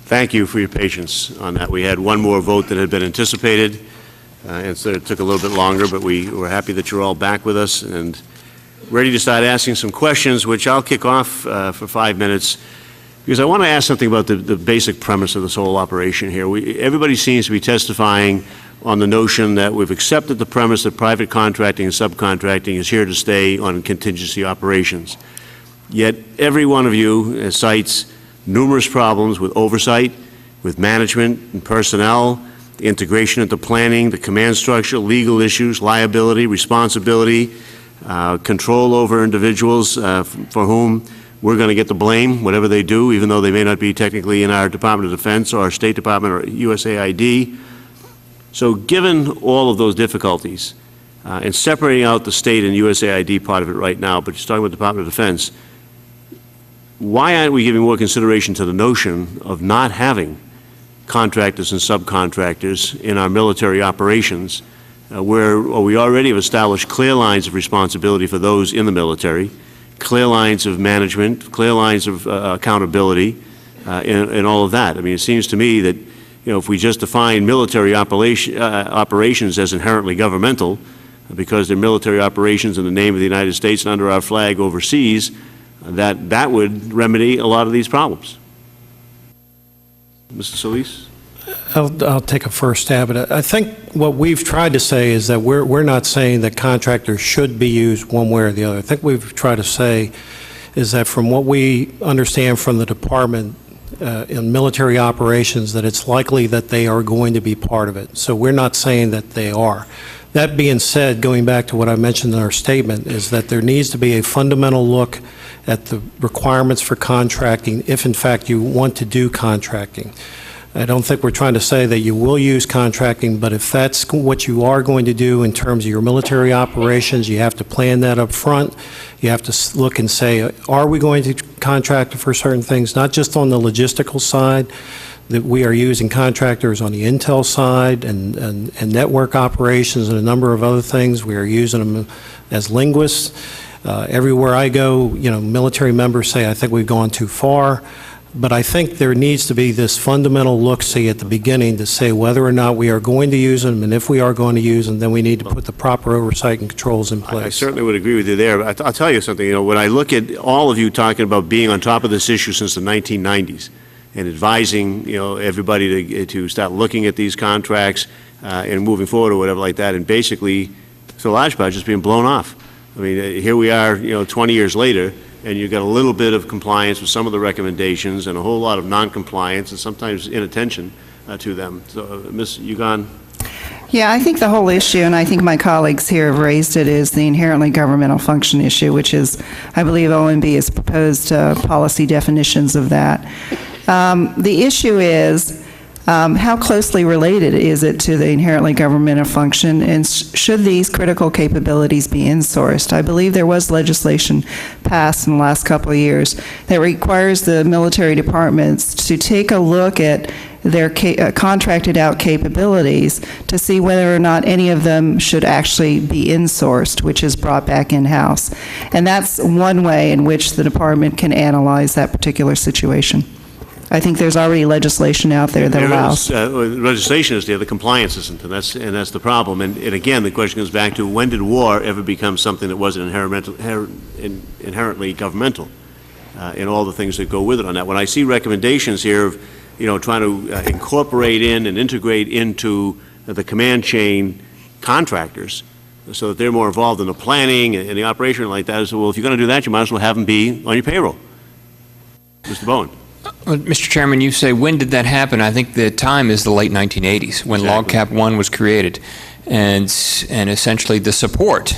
Thank you for your patience on that. We had one more vote that had been anticipated, and so it took a little bit longer, but we were happy that you're all back with us and ready to start asking some questions, which I'll kick off for 5 minutes, because I want to ask something about the basic premise of this whole operation here. Everybody seems to be testifying on the notion that we've accepted the premise that private contracting and subcontracting is here to stay on contingency operations. Yet every one of you cites numerous problems with oversight, with management and personnel, the integration into planning, the command structure, legal issues, liability, responsibility, control over individuals for whom we're going to get the blame, whatever they do, even though they may not be technically in our Department of Defense or our State Department or USAID. So given all of those difficulties, and separating out the state and USAID part of it right now, but just talking about the Department of Defense, why aren't we giving more consideration to the notion of not having contractors and subcontractors in our military operations, where we already have established clear lines of responsibility for those in the military, clear lines of management, clear lines of accountability, and all of that? I mean, it seems to me that, if we just define military operations as inherently governmental, because they're military operations in the name of the United States and under our flag overseas, that would remedy a lot of these problems. Mr. Solis? I'll take a first stab at it. I think what we've tried to say is that we're not saying that contractors should be used one way or the other. I think we've tried to say is that from what we understand from the department in military operations, that it's likely that they are going to be part of it. So we're not saying that they are. That being said, going back to what I mentioned in our statement, is that there needs to be a fundamental look at the requirements for contracting if in fact you want to do contracting. I don't think we're trying to say that you will use contracting, but if that's what you are going to do in terms of your military operations, you have to plan that up front. You have to look and say, are we going to contract for certain things, not just on the logistical side, that we are using contractors on the intel side and network operations and a number of other things. We are using them as linguists. Everywhere I go, military members say, I think we've gone too far. But I think there needs to be this fundamental look-see at the beginning to say whether or not we are going to use them, and if we are going to use them, then we need to put the proper oversight and controls in place. I certainly would agree with you there. But I'll tell you something. When I look at all of you talking about being on top of this issue since the 1990s and advising, everybody to start looking at these contracts and moving forward or whatever like that, and basically, to a large part, just being blown off. I mean, here we are, 20 years later, and you've got a little bit of compliance with some of the recommendations and a whole lot of non-compliance and sometimes inattention to them. So, Ms. Ugan? Yeah, I think the whole issue, and I think my colleagues here have raised it, is the inherently governmental function issue, which is, I believe OMB has proposed policy definitions of that. The issue is, how closely related is it to the inherently governmental function, and should these critical capabilities be insourced? I believe there was legislation passed in the last couple of years that requires the military departments to take a look at their contracted out capabilities to see whether or not any of them should actually be insourced, which is brought back in-house. And that's one way in which the department can analyze that particular situation. I think there's already legislation out there that allows. Legislation is there, the compliance isn't, and that's the problem. And again, the question goes back to, when did war ever become something that wasn't inherently governmental, and all the things that go with it on that. When I see recommendations here of, trying to incorporate in and integrate into the command chain contractors so that they're more involved in the planning and the operation like that, I say, well, if you're going to do that, you might as well have them be on your payroll. Mr. Bowen. Mr. Chairman, you say, when did that happen? I think the time is the late 1980s when LogCap 1 was created, and essentially the support,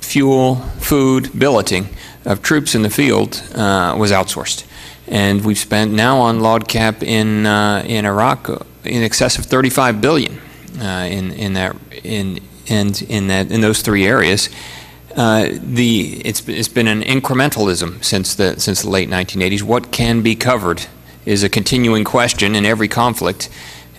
fuel, food, billeting of troops in the field was outsourced. And we've spent now on LogCap in Iraq in excess of $35 billion in those three areas. It's been an incrementalism since the late 1980s. What can be covered is a continuing question in every conflict,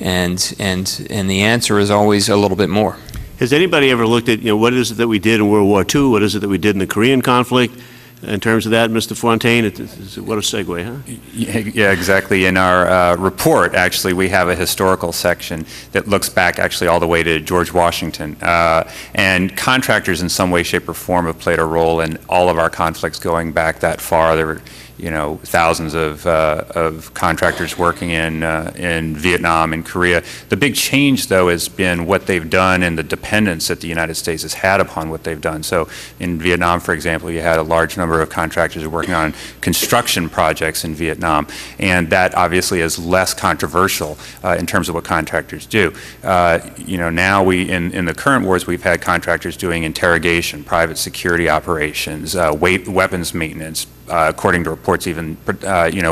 and the answer is always a little bit more. Has anybody ever looked at what is it that we did in World War II? What is it that we did in the Korean conflict? in terms of that, Mr. Fontaine? What a segue, huh? Yeah, exactly. In our report, actually, we have a historical section that looks back actually all the way to George Washington. And contractors in some way, shape, or form have played a role in all of our conflicts going back that far. There were, thousands of contractors working in Vietnam and Korea. The big change, though, has been what they've done and the dependence that the United States has had upon what they've done. So in Vietnam, for example, you had a large number of contractors working on construction projects in Vietnam, and that obviously is less controversial in terms of what contractors do. Now in the current wars, we've had contractors doing interrogation, private security operations, weapons maintenance, according to reports, even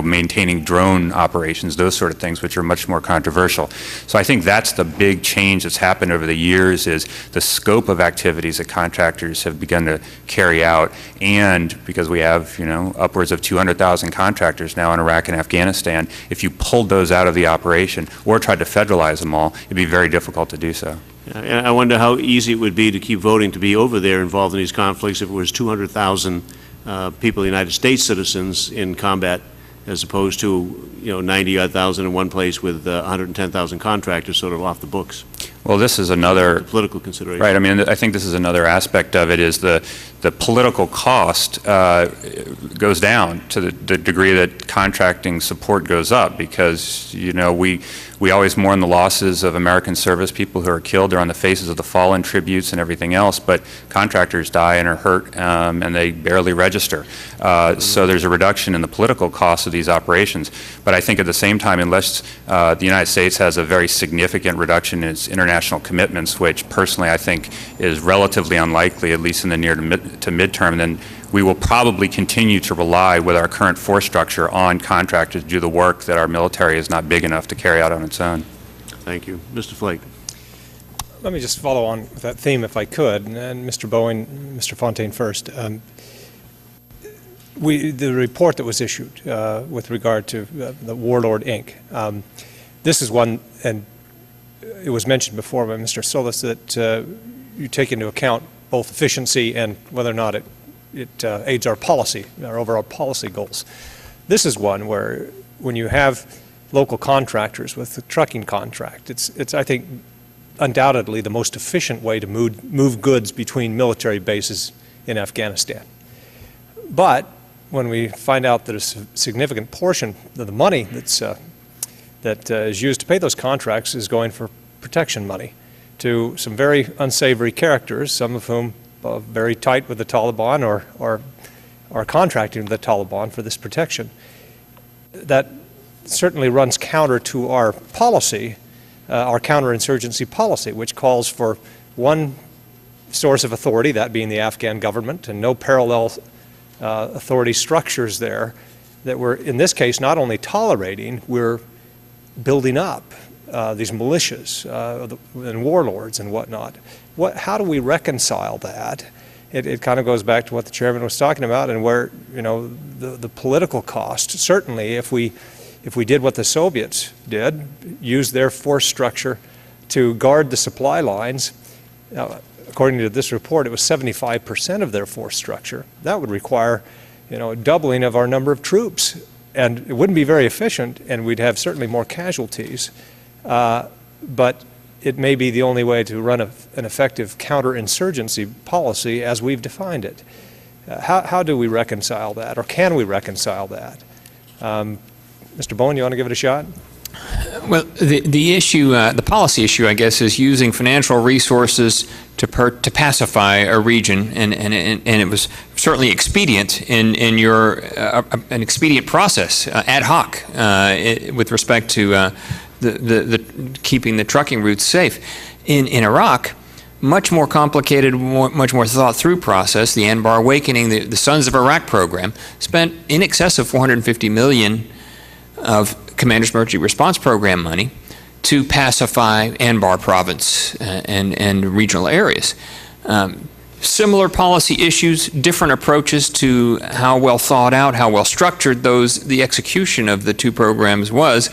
maintaining drone operations, those sort of things, which are much more controversial. So I think that's the big change that's happened over the years, is the scope of activities that contractors have begun to carry out. And because we have upwards of 200,000 contractors now in Iraq and Afghanistan, if you pulled those out of the operation or tried to federalize them all, it'd be very difficult to do so. And I wonder how easy it would be to keep voting to be over there involved in these conflicts if it was 200,000 people, United States citizens, in combat, as opposed to 90-odd thousand in one place with 110,000 contractors sort of off the books. Well, this is another political consideration. Right. I mean, I think this is another aspect of it, is the political cost goes down to the degree that contracting support goes up, because we always mourn the losses of American service people who are killed. They're on the faces of the fallen, tributes and everything else, but contractors die and are hurt, and they barely register. So there's a reduction in the political cost of these operations. But I think at the same time, unless the United States has a very significant reduction in its international commitments, which personally I think is relatively unlikely, at least in the near to midterm, then we will probably continue to rely with our current force structure on contractors to do the work that our military is not big enough to carry out on its own. Thank you. Mr. Flake. Let me just follow on with that theme if I could, and Mr. Bowen, Mr. Fontaine first. The report that was issued with regard to the Warlord, Inc., this is one, and it was mentioned before by Mr. Solis, that you take into account both efficiency and whether or not it aids our policy, our overall policy goals. This is one where, when you have local contractors with the trucking contract, it's I think undoubtedly the most efficient way to move goods between military bases in Afghanistan. But when we find out that a significant portion of the money that is used to pay those contracts is going for protection money to some very unsavory characters, some of whom are very tight with the Taliban or are contracting with the Taliban for this protection, that certainly runs counter to our policy, our counterinsurgency policy, which calls for one source of authority, that being the Afghan government, and no parallel authority structures there that we're, in this case, not only tolerating, we're building up these militias and warlords and whatnot. How do we reconcile that? It kind of goes back to what the chairman was talking about, and where the political cost. Certainly, if we did what the Soviets did, use their force structure to guard the supply lines. According to this report, it was 75% of their force structure. That would require, a doubling of our number of troops, and it wouldn't be very efficient, and we'd have certainly more casualties. But it may be the only way to run an effective counterinsurgency policy as we've defined it. How do we reconcile that, or can we reconcile that? Mr. Bowen, you want to give it a shot? Well, the issue, the policy issue, I guess, is using financial resources to pacify a region, and it was certainly expedient in your an expedient process, ad hoc, with respect to the keeping the trucking routes safe. In Iraq, much more complicated, much more thought-through process. The Anbar Awakening, the Sons of Iraq program, spent in excess of $450 million of Commander's Emergency Response Program money to pacify Anbar province and regional areas. Similar policy issues, different approaches to how well thought out, how well structured the execution of the two programs was.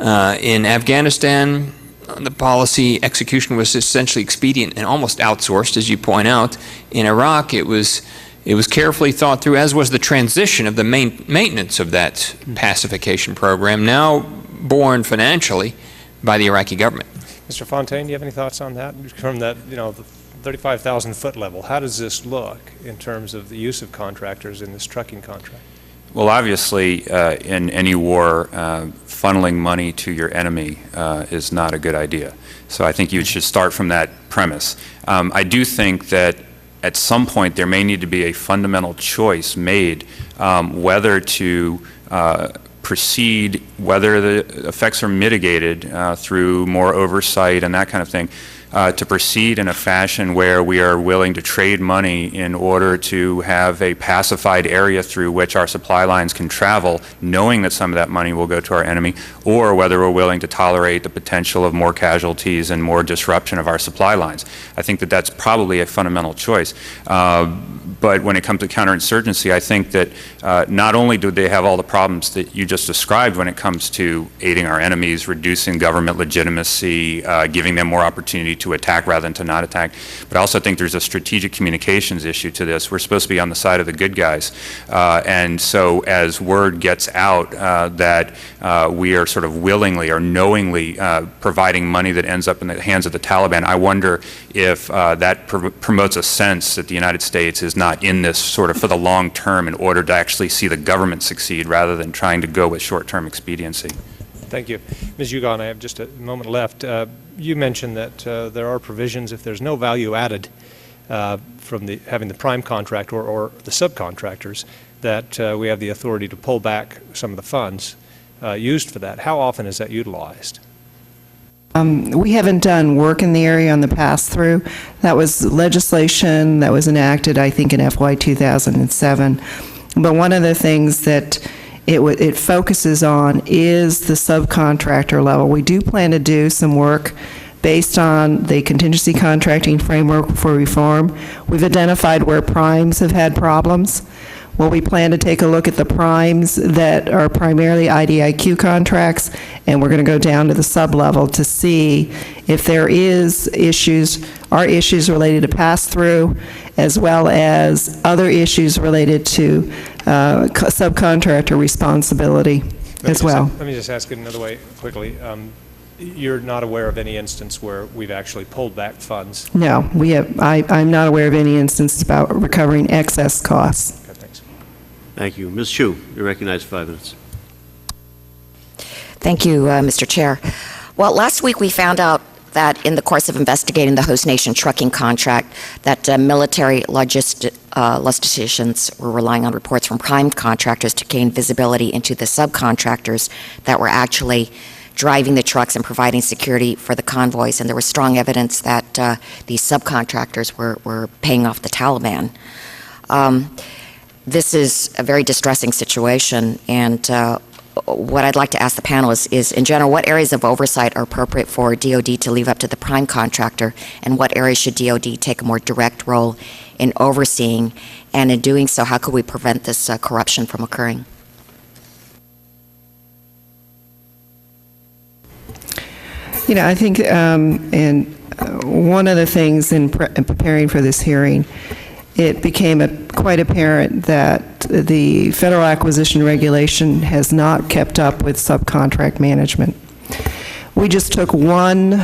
In Afghanistan, the policy execution was essentially expedient and almost outsourced, as you point out. In Iraq, it was It was carefully thought through, as was the transition of the maintenance of that pacification program, now borne financially by the Iraqi government. Mr. Fontaine, do you have any thoughts on that? From that, the 35,000-foot level, how does this look in terms of the use of contractors in this trucking contract? Well, obviously, in any war, funneling money to your enemy is not a good idea. So I think you should start from that premise. I do think that at some point there may need to be a fundamental choice made whether to proceed, whether the effects are mitigated through more oversight and that kind of thing, to proceed in a fashion where we are willing to trade money in order to have a pacified area through which our supply lines can travel, knowing that some of that money will go to our enemy, or whether we're willing to tolerate the potential of more casualties and more disruption of our supply lines. I think that that's probably a fundamental choice. But when it comes to counterinsurgency, I think that not only do they have all the problems that you just described when it comes to aiding our enemies, reducing government legitimacy, giving them more opportunity to attack rather than to not attack, but I also think there's a strategic communications issue to this. We're supposed to be on the side of the good guys. And so as word gets out that we are sort of willingly or knowingly providing money that ends up in the hands of the Taliban, I wonder if that promotes a sense that the United States is not in this sort of for the long term in order to actually see the government succeed rather than trying to go with short-term expediency. Thank you. Ms. Ugon, I have just a moment left. You mentioned that there are provisions if there's no value added from having the prime contractor or the subcontractors, that we have the authority to pull back some of the funds used for that. How often is that utilized? We haven't done work in the area on the pass-through. That was legislation that was enacted, I think, in FY 2007. But one of the things that it focuses on is the subcontractor level. We do plan to do some work based on the contingency contracting framework for reform. We've identified where primes have had problems. Well, we plan to take a look at the primes that are primarily IDIQ contracts, and we're going to go down to the sub-level to see if there are issues related to pass-through, as well as other issues related to subcontractor responsibility as well. Let me just ask it another way quickly. You're not aware of any instance where we've actually pulled back funds? No, I'm not aware of any instances about recovering excess costs. Thank you. Ms. Chu, you're recognized for 5 minutes. Thank you, Mr. Chair. Well, last week we found out that in the course of investigating the host nation trucking contract, that military logisticians were relying on reports from prime contractors to gain visibility into the subcontractors that were actually driving the trucks and providing security for the convoys. And there was strong evidence that these subcontractors were paying off the Taliban. This is a very distressing situation, and what I'd like to ask the panel is, in general, what areas of oversight are appropriate for DoD to leave up to the prime contractor, and what areas should DoD take a more direct role in overseeing, and in doing so, how could we prevent this corruption from occurring? I think, and one of the things in preparing for this hearing, it became quite apparent that the Federal Acquisition Regulation has not kept up with subcontract management. We just took one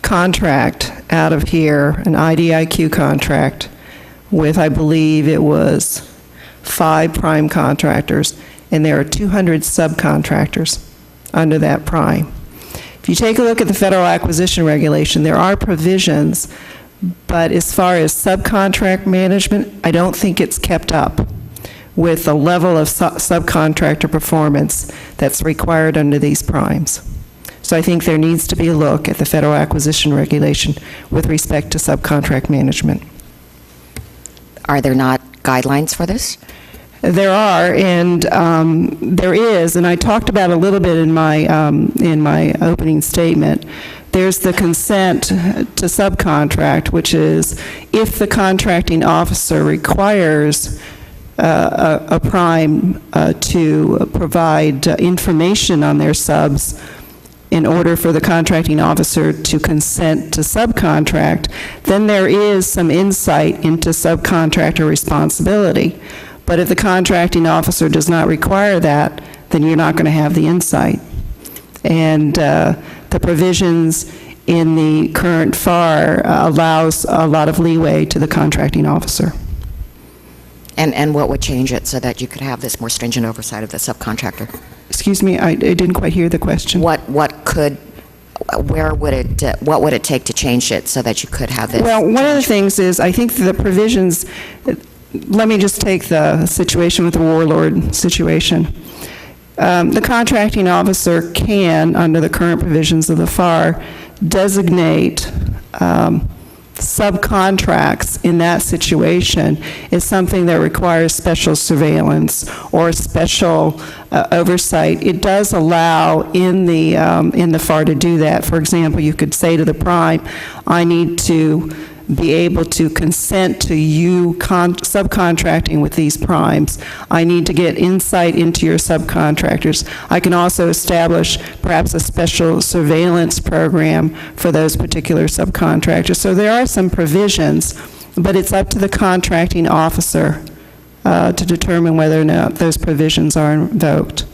contract out of here, an IDIQ contract, with, I believe it was 5 prime contractors, and there are 200 subcontractors under that prime. If you take a look at the Federal Acquisition Regulation, there are provisions, but as far as subcontract management, I don't think it's kept up with the level of subcontractor performance that's required under these primes. So I think there needs to be a look at the Federal Acquisition Regulation with respect to subcontract management. Are there not guidelines for this? There are, and there is, and I talked about a little bit in my opening statement. There's the consent to subcontract, which is if the contracting officer requires a prime to provide information on their subs, in order for the contracting officer to consent to subcontract, then there is some insight into subcontractor responsibility. But if the contracting officer does not require that, then you're not going to have the insight. And the provisions in the current FAR allows a lot of leeway to the contracting officer. And what would change it so that you could have this more stringent oversight of the subcontractor? Excuse me, I didn't quite hear the question. What would it take to change it so that you could have this? Well, one of the things is, I think the provisions, let me just take the situation with the warlord situation. The contracting officer can, under the current provisions of the FAR, designate subcontracts in that situation is something that requires special surveillance or special oversight. It does allow in the FAR to do that. For example, you could say to the prime, I need to be able to consent to you subcontracting with these primes. I need to get insight into your subcontractors. I can also establish perhaps a special surveillance program for those particular subcontractors. So there are some provisions, but it's up to the contracting officer to determine whether or not those provisions are invoked.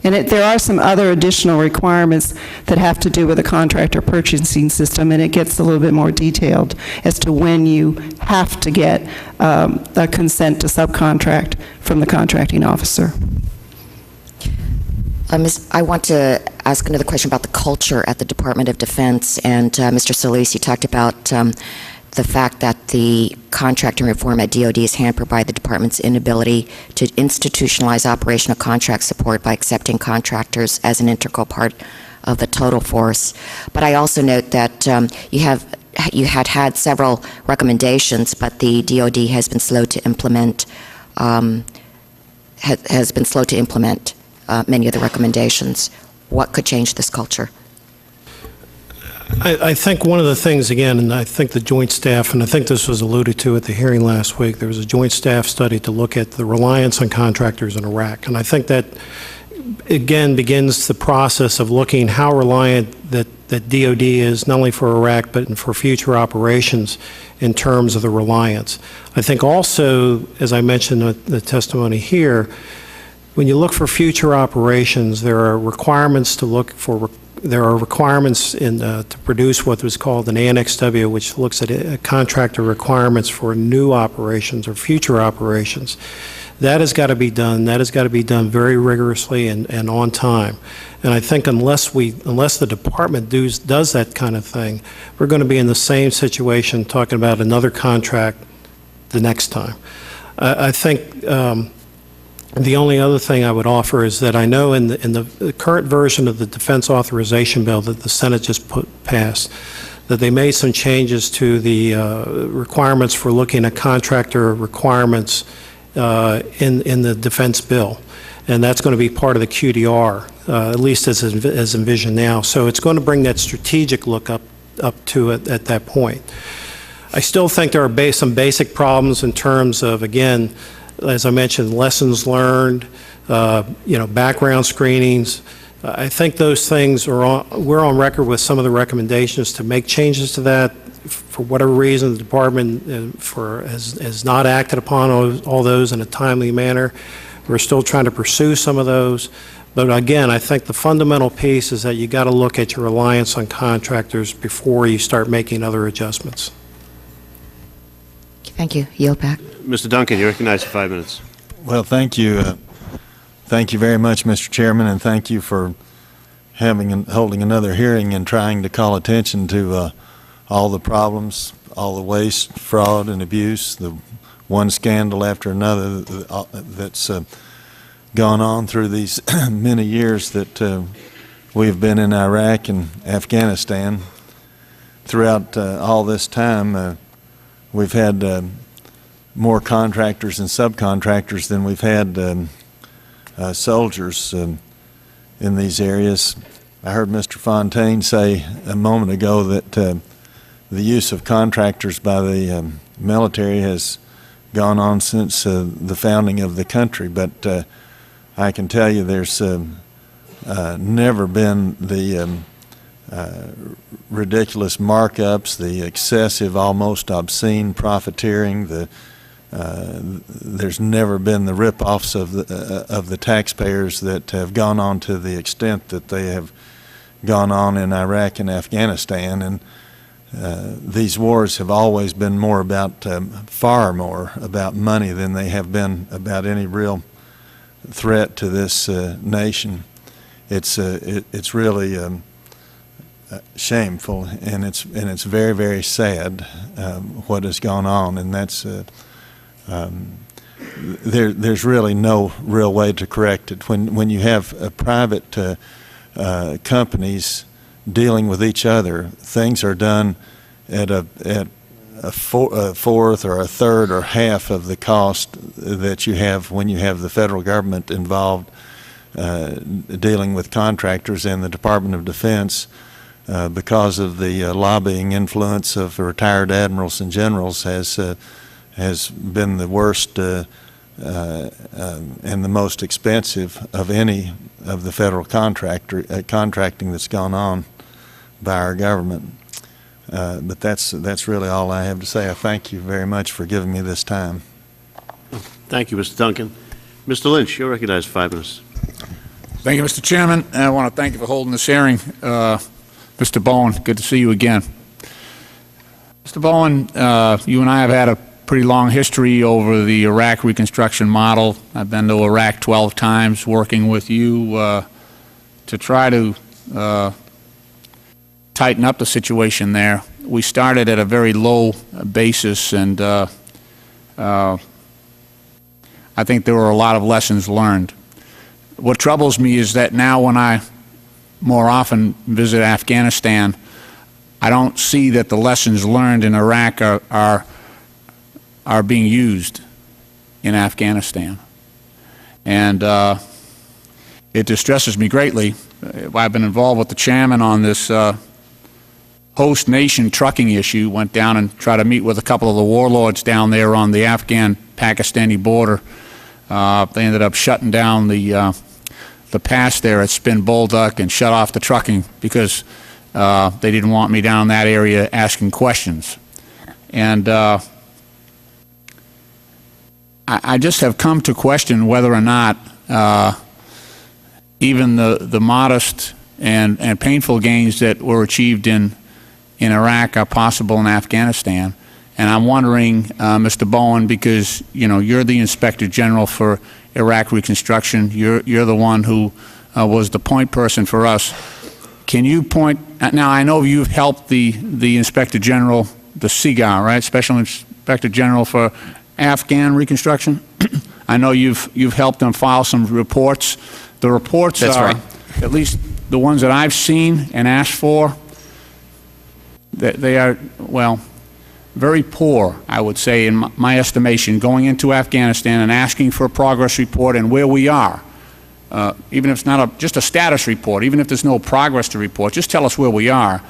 And there are some other additional requirements that have to do with the contractor purchasing system, and it gets a little bit more detailed as to when you have to get a consent to subcontract from the contracting officer. I want to ask another question about the culture at the Department of Defense, and Mr. Solis, you talked about the fact that the contracting reform at DoD is hampered by the department's inability to institutionalize operational contract support by accepting contractors as an integral part of the total force. But I also note that you had several recommendations, but the DoD has been slow to implement many of the recommendations. What could change this culture? I think one of the things, again, and I think the joint staff, and I think this was alluded to at the hearing last week, there was a joint staff study to look at the reliance on contractors in Iraq. And I think that, again, begins the process of looking how reliant that DoD is, not only for Iraq, but for future operations in terms of the reliance. I think also, as I mentioned in the testimony here, when you look for future operations, there are requirements to look for. There are requirements to produce what was called an Annex W, which looks at contractor requirements for new operations or future operations. That has got to be done. That has got to be done very rigorously and on time. And I think unless the department does that kind of thing, we're going to be in the same situation talking about another contract the next time. I think the only other thing I would offer is that I know in the current version of the Defense Authorization Bill that the Senate just passed, that they made some changes to the requirements for looking at contractor requirements in the defense bill. And that's going to be part of the QDR, at least as envisioned now. So it's going to bring that strategic look up to it at that point. I still think there are some basic problems in terms of, again, as I mentioned, lessons learned, background screenings. I think those things we're on record with some of the recommendations to make changes to that. For whatever reason, the department has not acted upon all those in a timely manner. We're still trying to pursue some of those. But again, I think the fundamental piece is that you got to look at your reliance on contractors before you start making other adjustments. Thank you. Yield back. Mr. Duncan, you're recognized for 5 minutes. Well, thank you. Thank you very much, Mr. Chairman, and thank you for holding another hearing and trying to call attention to all the problems, all the waste, fraud, and abuse, the one scandal after another that's gone on through these many years that we've been in Iraq and Afghanistan. Throughout all this time, we've had more contractors and subcontractors than we've had soldiers in these areas. I heard Mr. Fontaine say a moment ago that the use of contractors by the military has gone on since the founding of the country, but I can tell you there's never been the ridiculous markups, the excessive, almost obscene profiteering. There's never been the rip-offs of the taxpayers that have gone on to the extent that they have gone on in Iraq and Afghanistan. And these wars have always been more about, far more about money than they have been about any real threat to this nation. It's really shameful, and it's very, very sad what has gone on, and that's there's really no real way to correct it. When you have private companies dealing with each other, things are done at a fourth or a third or half of the cost that you have when you have the federal government involved dealing with contractors, and the Department of Defense, because of the lobbying influence of retired admirals and generals, has been the worst and the most expensive of any of the federal contracting that's gone on by our government. But that's really all I have to say. I thank you very much for giving me this time. Thank you, Mr. Duncan. Mr. Lynch, you're recognized for 5 minutes. Thank you, Mr. Chairman. I want to thank you for holding this hearing. Mr. Bowen, good to see you again. Mr. Bowen, you and I have had a pretty long history over the Iraq reconstruction model. I've been to Iraq 12 times working with you to try to tighten up the situation there. We started at a very low basis, and I think there were a lot of lessons learned. What troubles me is that now when I more often visit Afghanistan, I don't see that the lessons learned in Iraq are being used in Afghanistan. And it distresses me greatly. I've been involved with the chairman on this host nation trucking issue, went down and tried to meet with a couple of the warlords down there on the Afghan-Pakistani border. They ended up shutting down the pass there at Spin Bolduc and shut off the trucking because they didn't want me down in that area asking questions. And I just have come to question whether or not even the modest and painful gains that were achieved in Iraq are possible in Afghanistan. And I'm wondering, Mr. Bowen, because you're the Inspector General for Iraq Reconstruction, you're the one who was the point person for us. Can you point? Now I know you've helped the Inspector General, the SIGAR, right, Special Inspector General for Afghan Reconstruction. I know you've helped them file some reports. The reports That's are, right. at least the ones that I've seen and asked for, they are, well, very poor, I would say, in my estimation, going into Afghanistan and asking for a progress report and where we are. Even if it's not just a status report, even if there's no progress to report, just tell us where we are.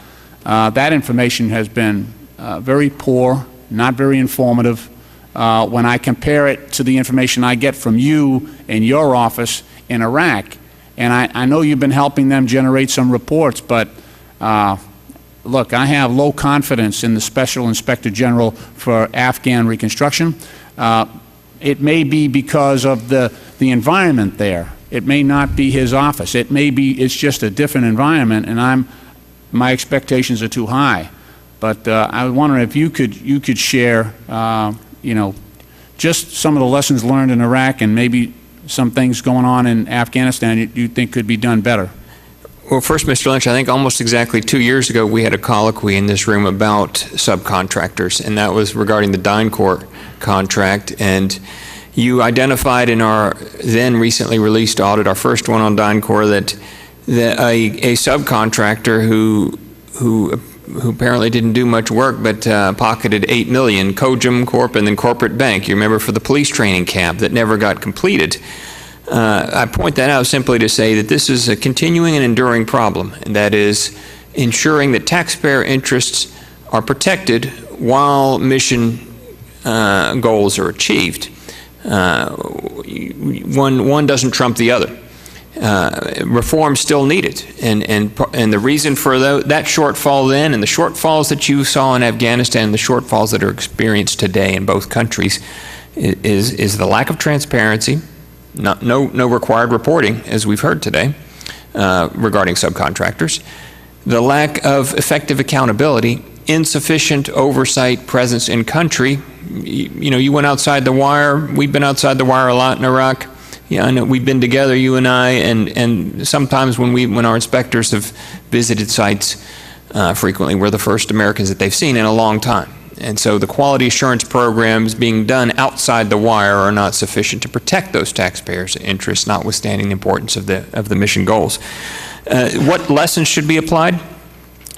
That information has been very poor, not very informative. When I compare it to the information I get from you and your office in Iraq, and I know you've been helping them generate some reports, but look, I have low confidence in the Special Inspector General for Afghan Reconstruction. It may be because of the environment there. It may not be his office. It may be it's just a different environment, and my expectations are too high. But I was wondering if you could share, just some of the lessons learned in Iraq and maybe some things going on in Afghanistan you think could be done better. Well, first, Mr. Lynch, I think almost exactly 2 years ago we had a colloquy in this room about subcontractors, and that was regarding the DynCorp contract. And you identified in our then recently released audit, our first one on DynCorp, that a subcontractor who apparently didn't do much work but pocketed $8 million, Cogem Corp. And then Corporate Bank, you remember, for the police training camp that never got completed. I point that out simply to say that this is a continuing and enduring problem, and that is ensuring that taxpayer interests are protected while mission goals are achieved. One doesn't trump the other. reform still needed. And the reason for that shortfall then, and the shortfalls that you saw in Afghanistan, and the shortfalls that are experienced today in both countries, is the lack of transparency, no required reporting, as we've heard today, regarding subcontractors, the lack of effective accountability, insufficient oversight presence in country. You went outside the wire. We've been outside the wire a lot in Iraq. Yeah, I know we've been together, you and I, and sometimes when our inspectors have visited sites, frequently we're the first Americans that they've seen in a long time. And so the quality assurance programs being done outside the wire are not sufficient to protect those taxpayers' interests, notwithstanding the importance of the mission goals. What lessons should be applied?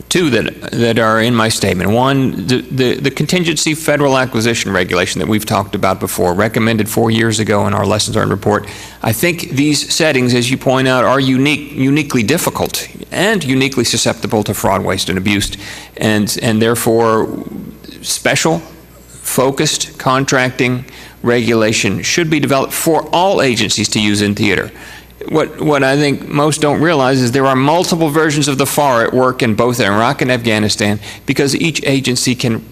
Two that are in my statement. One, the contingency federal acquisition regulation that we've talked about before, recommended 4 years ago in our lessons learned report. I think these settings, as you point out, are uniquely difficult and uniquely susceptible to fraud, waste, and abuse, and therefore special, focused contracting regulation should be developed for all agencies to use in theater. What I think most don't realize is there are multiple versions of the FAR at work in both Iraq and Afghanistan, because each agency can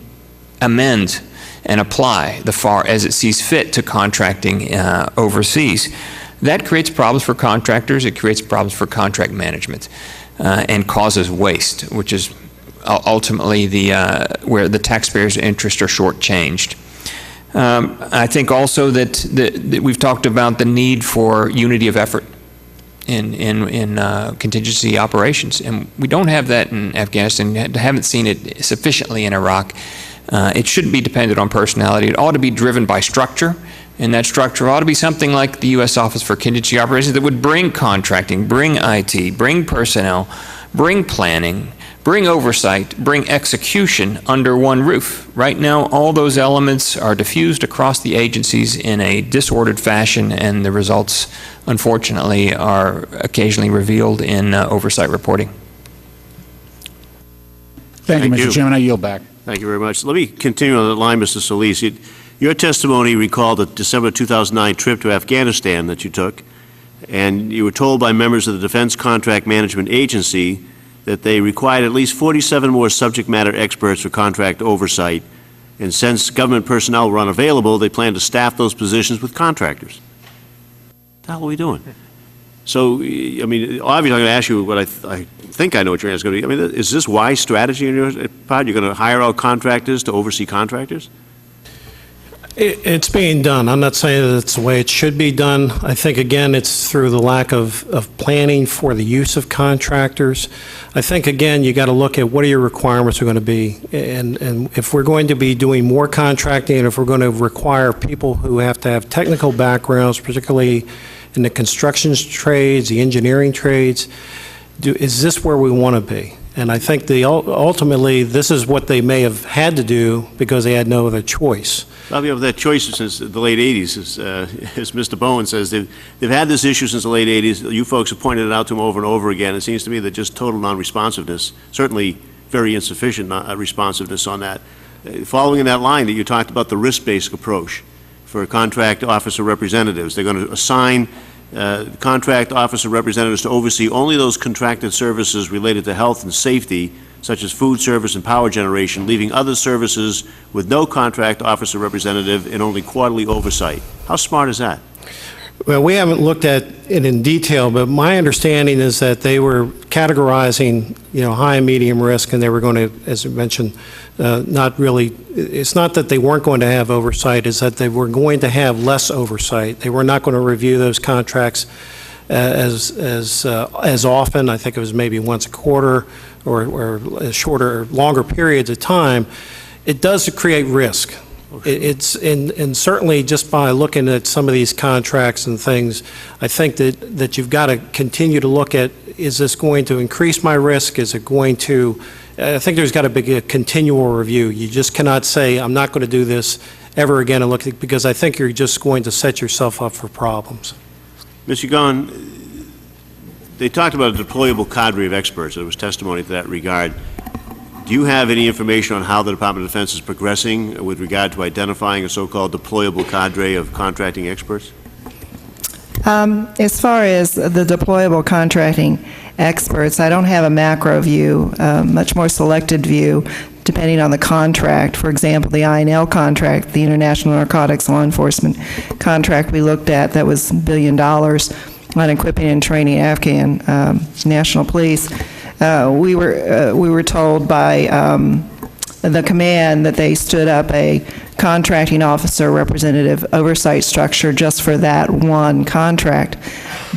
amend and apply the FAR as it sees fit to contracting overseas. That creates problems for contractors, it creates problems for contract management, and causes waste, which is ultimately where the taxpayers' interests are shortchanged. I think also that we've talked about the need for unity of effort in contingency operations, and we don't have that in Afghanistan. Haven't seen it sufficiently in Iraq. It shouldn't be dependent on personality. It ought to be driven by structure, and that structure ought to be something like the U.S. Office for Contingency Operations that would bring contracting, bring IT, bring personnel, bring planning, bring oversight, bring execution under one roof. Right now, all those elements are diffused across the agencies in a disordered fashion, and the results, unfortunately, are occasionally revealed in oversight reporting. Thank you, Mr. Chairman. I yield back. Thank you very much. Let me continue on that line, Mr. Solis. Your testimony recalled the December 2009 trip to Afghanistan that you took, and you were told by members of the Defense Contract Management Agency that they required at least 47 more subject matter experts for contract oversight, and since government personnel were unavailable, they plan to staff those positions with contractors. What the hell are we doing? So, I mean, obviously I'm going to ask you what I think I know what your answer is going to be. I mean, is this wise strategy on your part? You're going to hire out contractors to oversee contractors? It's being done. I'm not saying that it's the way it should be done. I think, again, it's through the lack of planning for the use of contractors. I think, again, you got to look at what are your requirements are going to be. And if we're going to be doing more contracting, and if we're going to require people who have to have technical backgrounds, particularly in the construction trades, the engineering trades, is this where we want to be? And I think ultimately this is what they may have had to do because they had no other choice. Well, you know, that choice since the late 80s, as Mr. Bowen says, they've had this issue since the late 80s. You folks have pointed it out to them over and over again. It seems to me that just total non-responsiveness, certainly very insufficient responsiveness on that. Following in that line that you talked about the risk-based approach for contract officer representatives, they're going to assign contract officer representatives to oversee only those contracted services related to health and safety, such as food service and power generation, leaving other services with no contract officer representative and only quarterly oversight. How smart is that? Well, we haven't looked at it in detail, but my understanding is that they were categorizing, high and medium risk, and they were going to, as you mentioned, not really, it's not that they weren't going to have oversight, it's that they were going to have less oversight. They were not going to review those contracts as often. I think it was maybe once a quarter or shorter, longer periods of time. It does create risk. It's and certainly just by looking at some of these contracts and things, I think that you've got to continue to look at, is this going to increase my risk? Is it going to, I think there's got to be a continual review. You just cannot say, I'm not going to do this ever again, and look, because I think you're just going to set yourself up for problems. Mr. Gunn, they talked about a deployable cadre of experts. There was testimony to that regard. Do you have any information on how the Department of Defense is progressing with regard to identifying a so-called deployable cadre of contracting experts? As far as the deployable contracting experts, I don't have a macro view, much more selected view, depending on the contract. For example, the INL contract, the International Narcotics Law Enforcement contract we looked at, that was $1 billion on equipping and training Afghan National Police. We were told by the command that they stood up a contracting officer representative oversight structure just for that one contract.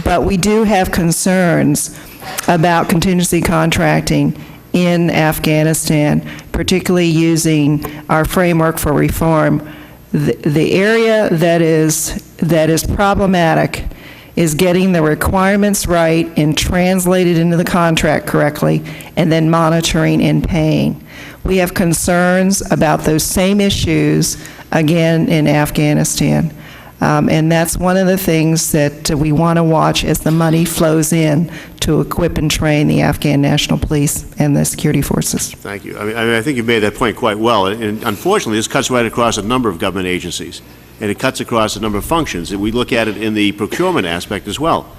But we do have concerns about contingency contracting in Afghanistan, particularly using our framework for reform. The area that is problematic is getting the requirements right and translated into the contract correctly, and then monitoring and paying. We have concerns about those same issues, again, in Afghanistan. And that's one of the things that we want to watch as the money flows in to equip and train the Afghan National Police and the security forces. Thank you. I think you've made that point quite well. And unfortunately, this cuts right across a number of government agencies, and it cuts across a number of functions. And we look at it in the procurement aspect as well.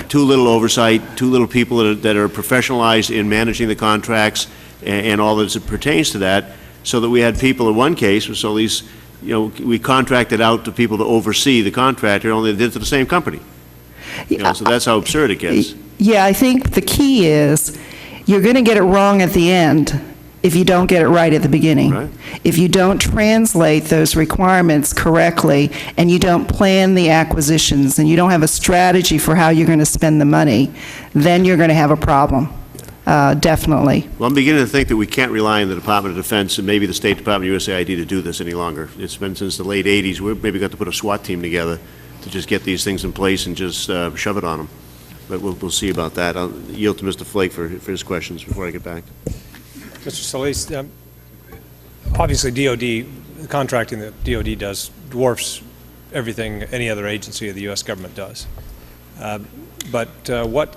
Too little oversight, too little people that are professionalized in managing the contracts and all that pertains to that, so that we had people in one case, so these, we contracted out to people to oversee the contractor, only they did it to the same company. So that's how absurd it gets. Yeah, I think the key is you're going to get it wrong at the end if you don't get it right at the beginning. Right. If you don't translate those requirements correctly, and you don't plan the acquisitions, and you don't have a strategy for how you're going to spend the money, then you're going to have a problem. Definitely. Well, I'm beginning to think that we can't rely on the Department of Defense and maybe the State Department, USAID, to do this any longer. It's been since the late 80s. We've maybe got to put a SWAT team together to just get these things in place and just shove it on them. But we'll see about that. I'll yield to Mr. Flake for his questions before I get back. Mr. Solis, obviously DOD, the contracting that DOD does dwarfs everything any other agency of the U.S. government does. But what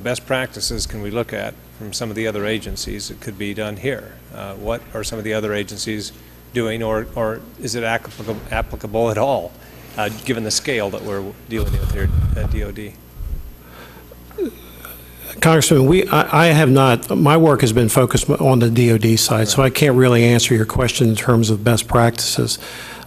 best practices can we look at from some of the other agencies that could be done here? What are some of the other agencies doing, or is it applicable at all, given the scale that we're dealing with here at DOD? Congressman, I have not, my work has been focused on the DOD side, so I can't really answer your question in terms of best practices.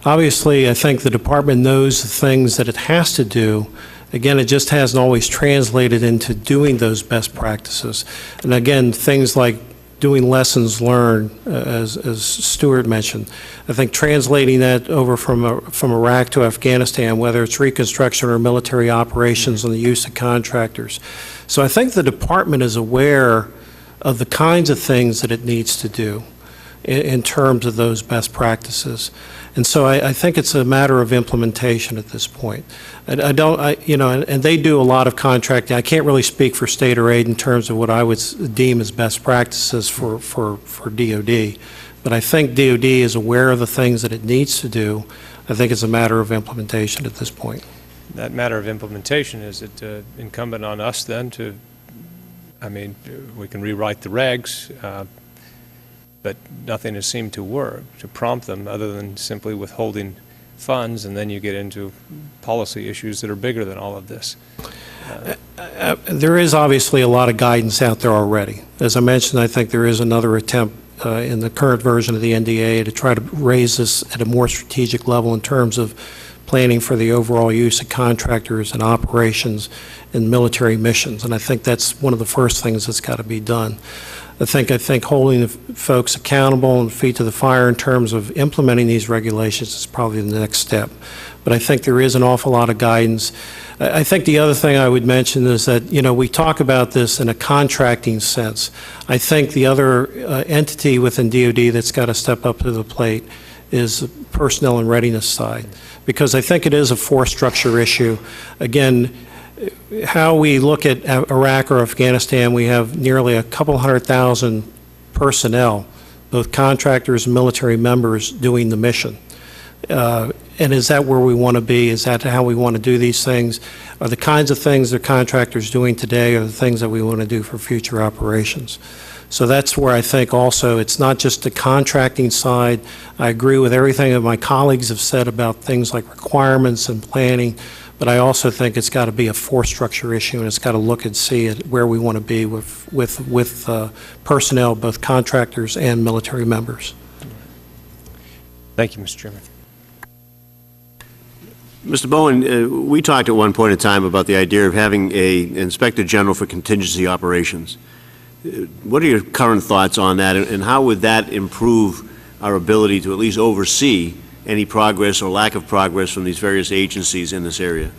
Obviously, I think the department knows the things that it has to do. Again, it just hasn't always translated into doing those best practices. And again, things like doing lessons learned, as Stuart mentioned. I think translating that over from Iraq to Afghanistan, whether it's reconstruction or military operations and the use of contractors. So I think the department is aware of the kinds of things that it needs to do in terms of those best practices. And so I think it's a matter of implementation at this point. And they do a lot of contracting. I can't really speak for state or aid in terms of what I would deem as best practices for DOD. But I think DOD is aware of the things that it needs to do. I think it's a matter of implementation at this point. That matter of implementation, is it incumbent on us then to, we can rewrite the regs, but nothing has seemed to work to prompt them other than simply withholding funds, and then you get into policy issues that are bigger than all of this. There is obviously a lot of guidance out there already. As I mentioned, I think there is another attempt in the current version of the NDA to try to raise this at a more strategic level in terms of planning for the overall use of contractors and operations and military missions. And I think that's one of the first things that's got to be done. I think holding the folks accountable and feet to the fire in terms of implementing these regulations is probably the next step. But I think there is an awful lot of guidance. I think the other thing I would mention is that, we talk about this in a contracting sense. I think the other entity within DOD that's got to step up to the plate is the personnel and readiness side, because I think it is a force structure issue. Again, how we look at Iraq or Afghanistan, we have nearly a couple 100,000 personnel, both contractors and military members, doing the mission. And is that where we want to be? Is that how we want to do these things? Are the kinds of things that contractors doing today are the things that we want to do for future operations? So that's where I think also it's not just the contracting side. I agree with everything that my colleagues have said about things like requirements and planning, but I also think it's got to be a force structure issue, and it's got to look and see where we want to be with personnel, both contractors and military members. Thank you, Mr. Chairman. Mr. Bowen, we talked at one point in time about the idea of having an Inspector General for contingency operations. What are your current thoughts on that, and how would that improve our ability to at least oversee any progress or lack of progress from these various agencies in this area?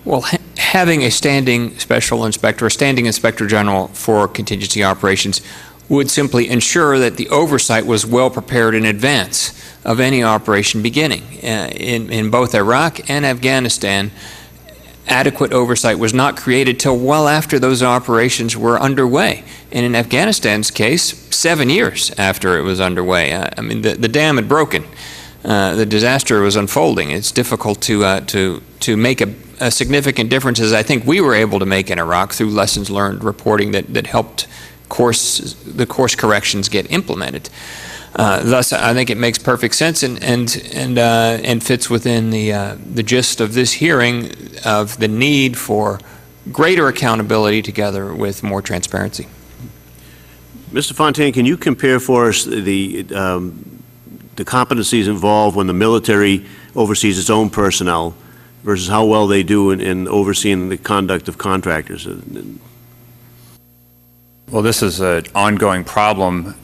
Well, having a standing special inspector, a standing inspector general for contingency operations would simply ensure that the oversight was well prepared in advance of any operation beginning. In both Iraq and Afghanistan, adequate oversight was not created till well after those operations were underway. And in Afghanistan's case, 7 years after it was underway. I mean, the dam had broken. The disaster was unfolding. It's difficult to make a significant difference, as I think we were able to make in Iraq through lessons learned reporting that helped the course corrections get implemented. Thus, I think it makes perfect sense and fits within the gist of this hearing of the need for greater accountability together with more transparency. Mr. Fontaine, can you compare for us the competencies involved when the military oversees its own personnel versus how well they do in overseeing the conduct of contractors? Well, this is an ongoing problem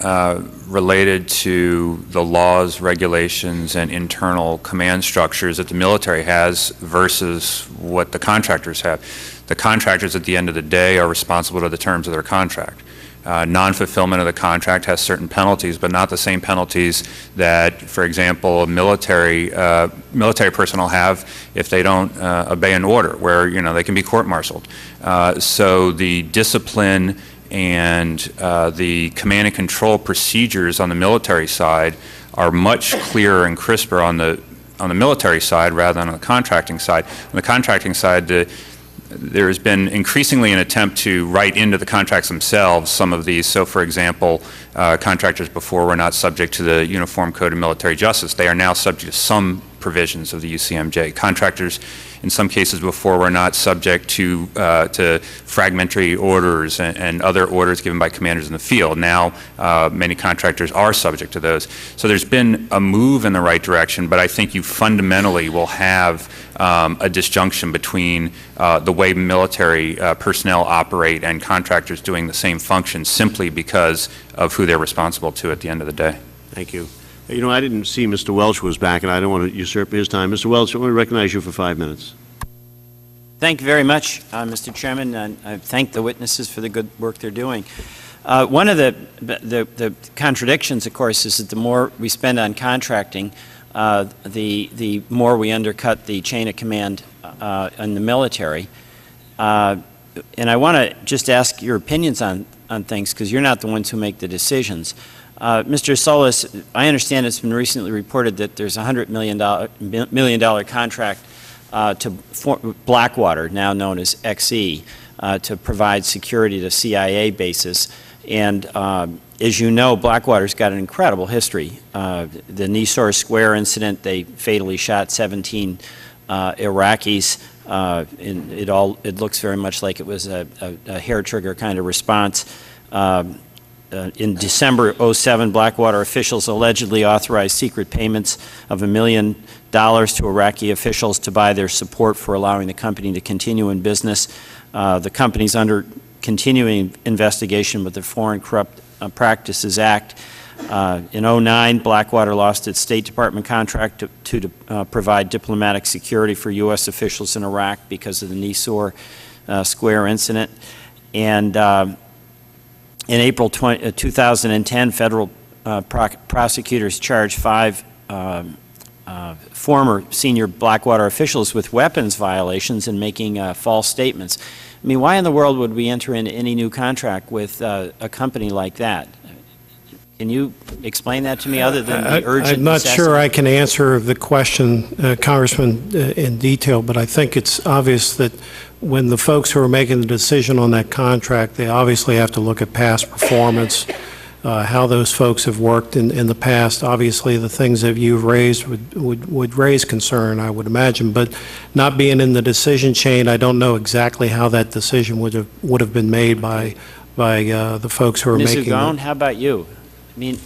related to the laws, regulations, and internal command structures that the military has versus what the contractors have. The contractors, at the end of the day, are responsible to the terms of their contract. Non-fulfillment of the contract has certain penalties, but not the same penalties that, for example, military personnel have if they don't obey an order, where they can be court-martialed. So the discipline and the command and control procedures on the military side are much clearer and crisper on the military side rather than on the contracting side. On the contracting side, there has been increasingly an attempt to write into the contracts themselves some of these. So, for example, contractors before were not subject to the Uniform Code of Military Justice. They are now subject to some provisions of the UCMJ. Contractors, in some cases before, were not subject to fragmentary orders and other orders given by commanders in the field. Now, many contractors are subject to those. So there's been a move in the right direction, but I think you fundamentally will have a disjunction between the way military personnel operate and contractors doing the same function simply because of who they're responsible to at the end of the day. Thank you. You know, I didn't see Mr. Welch was back, and I don't want to usurp his time. Mr. Welch, I want to recognize you for 5 minutes. Thank you very much, Mr. Chairman, and I thank the witnesses for the good work they're doing. One of the contradictions, of course, is that the more we spend on contracting, the more we undercut the chain of command in the military. And I want to just ask your opinions on things, because you're not the ones who make the decisions. Mr. Solis, I understand it's been recently reported that there's a $100 million contract to Blackwater, now known as XE, to provide security to CIA bases. And as you know, Blackwater's got an incredible history. The Nisour Square incident, they fatally shot 17 Iraqis. It looks very much like it was a hair trigger kind of response. In December '07, Blackwater officials allegedly authorized secret payments of $1 million to Iraqi officials to buy their support for allowing the company to continue in business. The company's under continuing investigation with the Foreign Corrupt Practices Act. In '09, Blackwater lost its State Department contract to provide diplomatic security for U.S. officials in Iraq because of the Nisour Square incident. And in April 2010, federal prosecutors charged 5 former senior Blackwater officials with weapons violations and making false statements. I mean, why in the world would we enter into any new contract with a company like that? Can you explain that to me, other than the urgent I'm not necessity? sure I can answer the question, Congressman, in detail, but I think it's obvious that when the folks who are making the decision on that contract, they obviously have to look at past performance. how those folks have worked in the past. Obviously, the things that you've raised would raise concern, I would imagine, but not being in the decision chain, I don't know exactly how that decision would have been made by the folks who are Ms. making Ugone, it. how about you? I mean,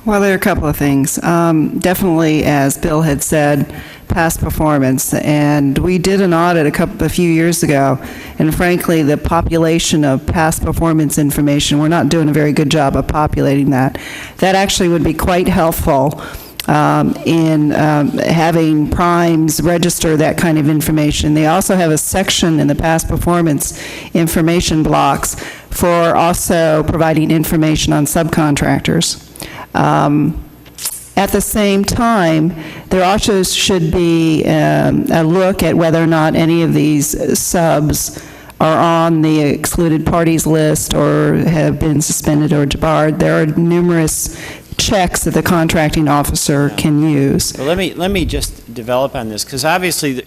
Well, there are a couple of things. Definitely, as Bill had said, past performance. And we did an audit a few years ago, and frankly, the population of past performance information, we're not doing a very good job of populating that. That actually would be quite helpful in having primes register that kind of information. They also have a section in the past performance information blocks for also providing information on subcontractors. At the same time, there also should be a look at whether or not any of these subs are on the excluded parties list or have been suspended or debarred. There are numerous checks that the contracting officer can use. well, let me just develop on this, because obviously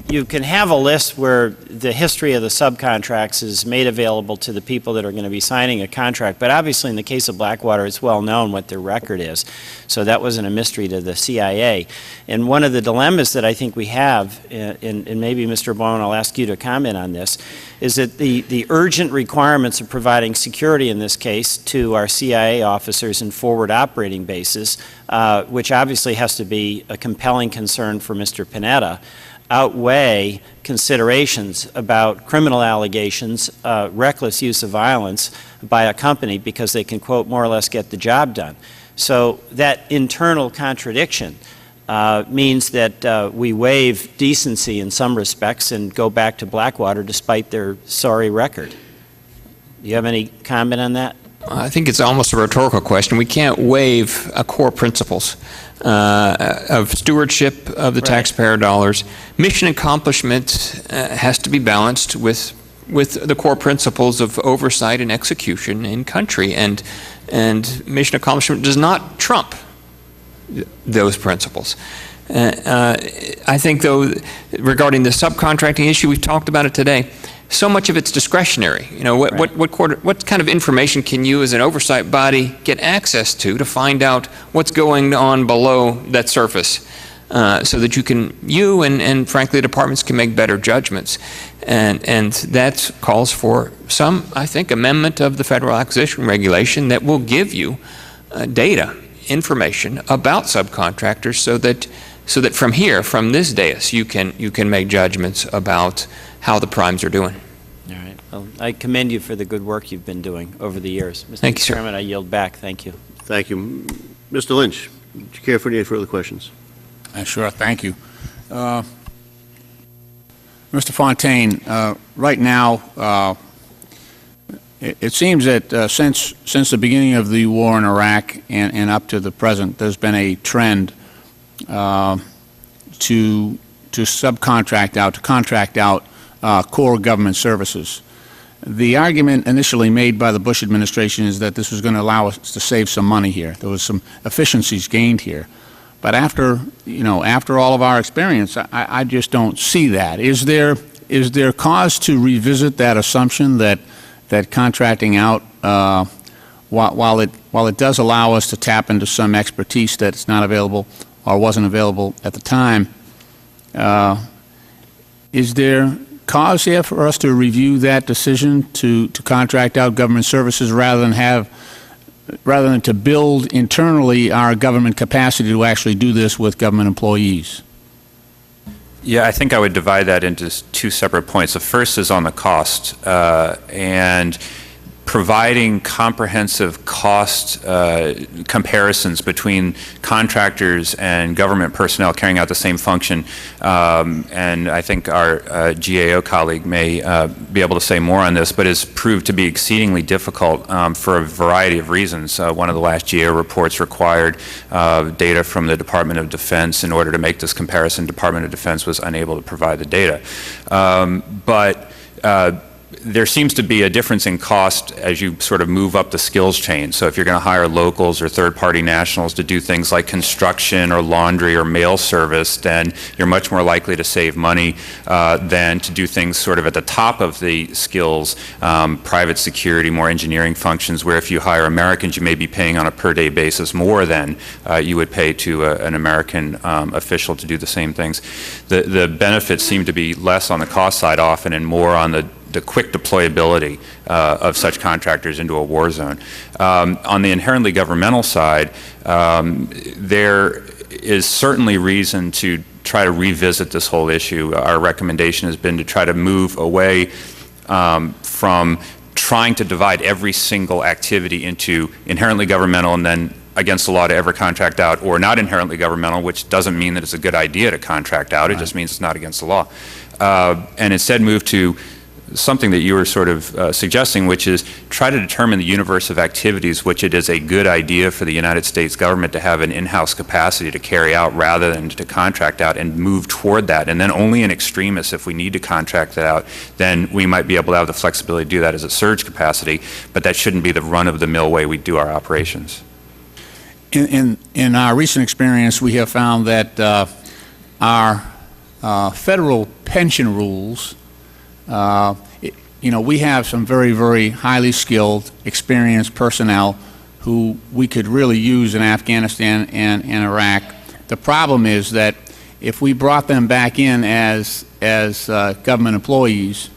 you can have a list where the history of the subcontracts is made available to the people that are going to be signing a contract, but obviously in the case of Blackwater, it's well known what their record is, so that wasn't a mystery to the CIA. And one of the dilemmas that I think we have, and maybe Mr. Bowen, I'll ask you to comment on this, is that the urgent requirements of providing security in this case to our CIA officers in forward operating bases, which obviously has to be a compelling concern for Mr. Panetta, outweigh considerations about criminal allegations, reckless use of violence by a company because they can, quote, more or less get the job done. So that internal contradiction means that we waive decency in some respects and go back to Blackwater despite their sorry record. Do you have any comment on that? I think it's almost a rhetorical question. We can't waive core principles of stewardship of the taxpayer dollars. Mission accomplishment has to be balanced with the core principles of oversight and execution in country, and mission accomplishment does not trump those principles. I think, though, regarding the subcontracting issue, we've talked about it today. So much of it's discretionary. You know, what kind of information can you, as an oversight body, get access to find out what's going on below that surface, so that you and frankly, departments can make better judgments, and that calls for some, I think, amendment of the Federal Acquisition Regulation that will give you data, information about subcontractors, so that from this dais, you can make judgments about how the primes are doing. All right. Well, I commend you for the good work you've been doing over the years. Mr. Thank you, sir. Chairman, I yield back. Thank you. Thank you. Mr. Lynch, do you care for any further questions? Sure, thank you. Mr. Fontaine, right now, it seems that since the beginning of the war in Iraq and up to the present, there's been a trend to subcontract out, to contract out core government services. The argument initially made by the Bush administration is that this was going to allow us to save some money here. There was some efficiencies gained here. But after all of our experience, I just don't see that. Is there cause to revisit that assumption that contracting out, while it does allow us to tap into some expertise that's not available or wasn't available at the time, is there cause here for us to review that decision to contract out government services rather than to build internally our government capacity to actually do this with government employees? Yeah, I think I would divide that into two separate points. The first is on the cost, and providing comprehensive cost comparisons between contractors and government personnel carrying out the same function. And I think our GAO colleague may be able to say more on this, but has proved to be exceedingly difficult for a variety of reasons. One of the last GAO reports required data from the Department of Defense. In order to make this comparison, Department of Defense was unable to provide the data. there seems to be a difference in cost as you sort of move up the skills chain. So if you're going to hire locals or third-party nationals to do things like construction or laundry or mail service, then you're much more likely to save money than to do things sort of at the top of the skills, private security, more engineering functions, where if you hire Americans, you may be paying on a per-day basis more than you would pay to an American official to do the same things. The benefits seem to be less on the cost side often and more on the quick deployability of such contractors into a war zone. On the inherently governmental side, there is certainly reason to try to revisit this whole issue. Our recommendation has been to try to move away from trying to divide every single activity into inherently governmental and then against the law to ever contract out, or not inherently governmental, which doesn't mean that it's a good idea to contract out. It just means it's not against the law. And instead move to something that you were sort of suggesting, which is try to determine the universe of activities which it is a good idea for the United States government to have an in-house capacity to carry out rather than to contract out, and move toward that. And then only in extremis, if we need to contract that out, then we might be able to have the flexibility to do that as a surge capacity, but that shouldn't be the run-of-the-mill way we do our operations. In our recent experience, we have found that our federal pension rules, we have some very, very highly skilled, experienced personnel who we could really use in Afghanistan and Iraq. The problem is that if we brought them back in as government employees,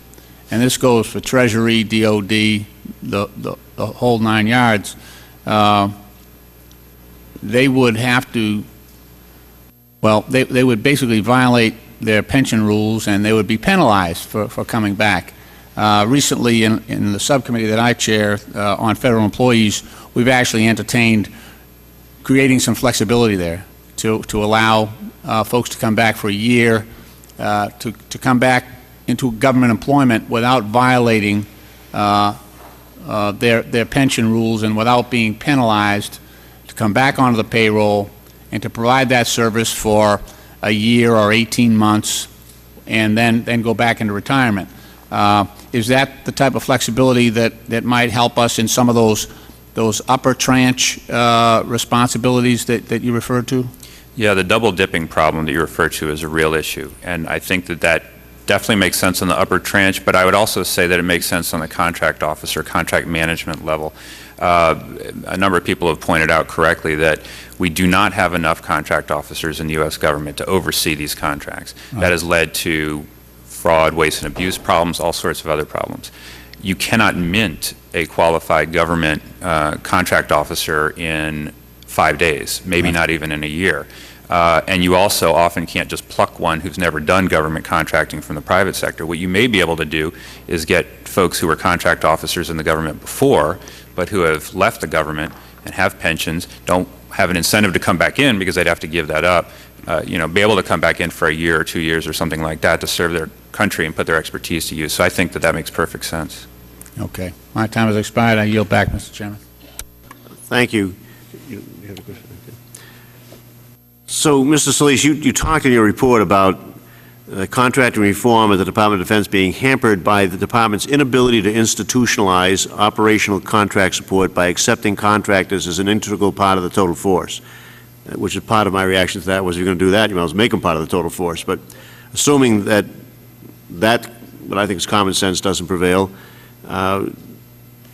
and this goes for Treasury, DOD, the whole 9 yards, they would have to, well, they would basically violate their pension rules, and they would be penalized for coming back. Recently, in the subcommittee that I chair on federal employees, we've actually entertained creating some flexibility there to allow folks to come back for a year, to come back into government employment without violating their pension rules and without being penalized, to come back onto the payroll and to provide that service for a year or 18 months and then go back into retirement. Is that the type of flexibility that might help us in some of those upper tranche responsibilities that you referred to? Yeah, the double dipping problem that you refer to is a real issue, and I think that definitely makes sense on the upper tranche, but I would also say that it makes sense on the contract officer, contract management level. A number of people have pointed out correctly that we do not have enough contract officers in the U.S. government to oversee these contracts. Right. That has led to fraud, waste, and abuse problems, all sorts of other problems. You cannot mint a qualified government contract officer in 5 days, maybe not even in a year. And you also often can't just pluck one who's never done government contracting from the private sector. What you may be able to do is get folks who were contract officers in the government before, but who have left the government and have pensions, don't have an incentive to come back in because they'd have to give that up, be able to come back in for a year or 2 years or something like that to serve their country and put their expertise to use. So I think that makes perfect sense. Okay. My time has expired. I yield back, Mr. Chairman. Thank you. You have a question? Okay. So, Mr. Solis, you talked in your report about contracting reform at the Department of Defense being hampered by the department's inability to institutionalize operational contract support by accepting contractors as an integral part of the total force, which is part of my reaction to that was, if you're going to do that, you might as well make them part of the total force. But assuming that what I think is common sense doesn't prevail,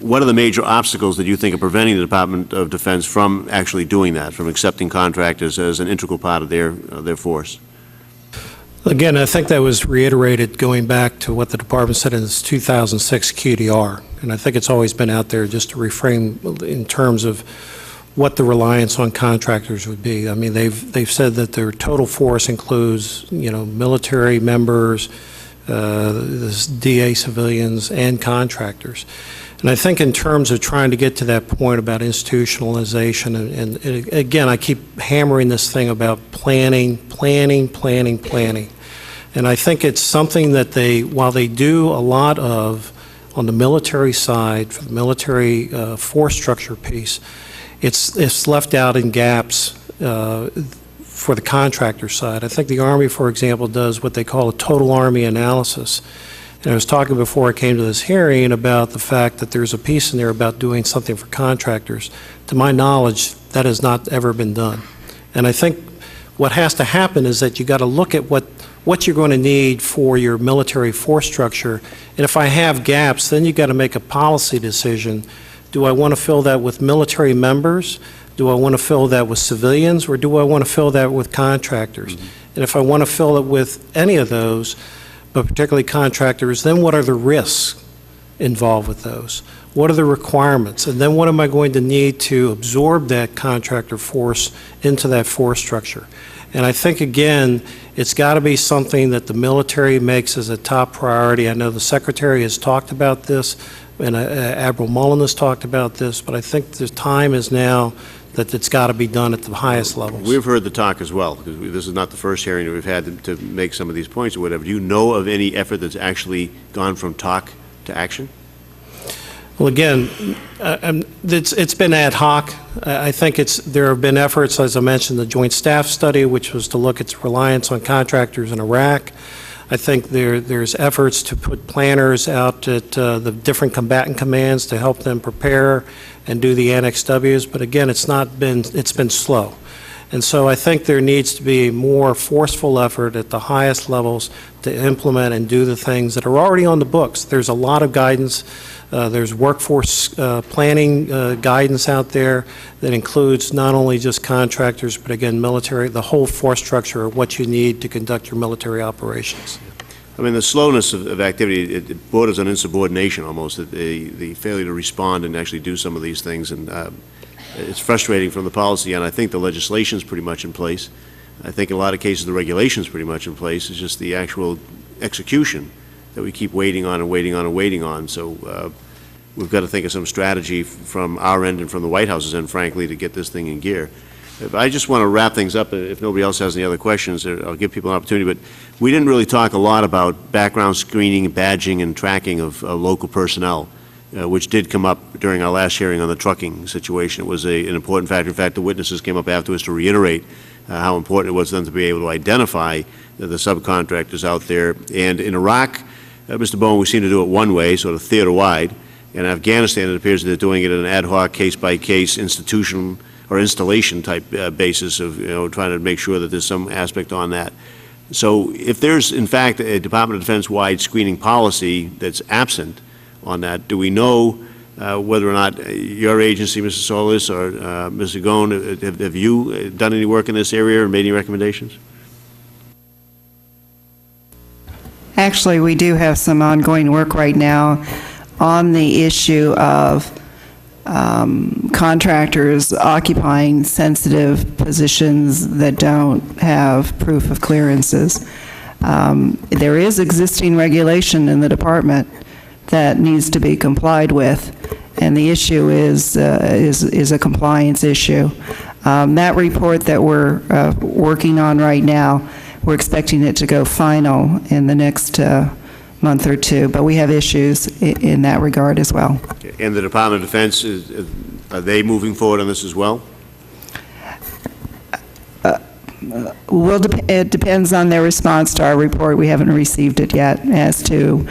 what are the major obstacles that you think are preventing the Department of Defense from actually doing that, from accepting contractors as an integral part of their force? Again, I think that was reiterated going back to what the department said in its 2006 QDR, and I think it's always been out there just to reframe in terms of what the reliance on contractors would be. I mean, they've said that their total force includes, military members, DA civilians, and contractors. And I think in terms of trying to get to that point about institutionalization, and again, I keep hammering this thing about planning. And I think it's something that while they do a lot of on the military side, for the military force structure piece, it's left out in gaps for the contractor side. I think the Army, for example, does what they call a total Army analysis. And I was talking before I came to this hearing about the fact that there's a piece in there about doing something for contractors. To my knowledge, that has not ever been done. And I think what has to happen is that you got to look at what you're going to need for your military force structure. And if I have gaps, then you got to make a policy decision. Do I want to fill that with military members? Do I want to fill that with civilians? Or do I want to fill that with contractors? And if I want to fill it with any of those, but particularly contractors, then what are the risks involved with those? What are the requirements? And then what am I going to need to absorb that contractor force into that force structure? And I think, again, it's got to be something that the military makes as a top priority. I know the Secretary has talked about this, and Admiral Mullen has talked about this, but I think the time is now that it's got to be done at the highest levels. We've heard the talk as well, because this is not the first hearing that we've had to make some of these points or whatever. Do you know of any effort that's actually gone from talk to action? Well, again, it's been ad hoc. I think there have been efforts, as I mentioned, the Joint Staff Study, which was to look at its reliance on contractors in Iraq. I think there's efforts to put planners out at the different combatant commands to help them prepare and do the Annex Ws. But again, it's been slow. And so I think there needs to be a more forceful effort at the highest levels to implement and do the things that are already on the books. There's a lot of guidance. There's workforce planning guidance out there that includes not only just contractors, but again, military, the whole force structure of what you need to conduct your military operations. I mean, the slowness of activity, it borders on insubordination almost, the failure to respond and actually do some of these things. And it's frustrating from the policy, and I think the legislation's pretty much in place. I think in a lot of cases the regulation's pretty much in place. It's just the actual execution that we keep waiting on and waiting on and waiting on. So we've got to think of some strategy from our end and from the White House's end, frankly, to get this thing in gear. I just want to wrap things up. If nobody else has any other questions, I'll give people an opportunity. But we didn't really talk a lot about background screening, badging, and tracking of local personnel, which did come up during our last hearing on the trucking situation. It was an important factor. In fact, the witnesses came up afterwards to reiterate how important it was for them to be able to identify the subcontractors out there. And in Iraq, Mr. Bowen, we seem to do it one way, sort of theater-wide. In Afghanistan, it appears that they're doing it in an ad hoc, case-by-case institution or installation type basis of, trying to make sure that there's some aspect on that. So if there's, in fact, a Department of Defense-wide screening policy that's absent on that, do we know whether or not your agency, Mr. Solis, or Mr. Gone, have you done any work in this area or made any recommendations? Actually, we do have some ongoing work right now on the issue of contractors occupying sensitive positions that don't have proof of clearances. There is existing regulation in the department that needs to be complied with, and the issue is a compliance issue. That report that we're working on right now, we're expecting it to go final in the next month or two, but we have issues in that regard as well. And the Department of Defense, are they moving forward on this as well? Well, it depends on their response to our report. We haven't received it yet. As to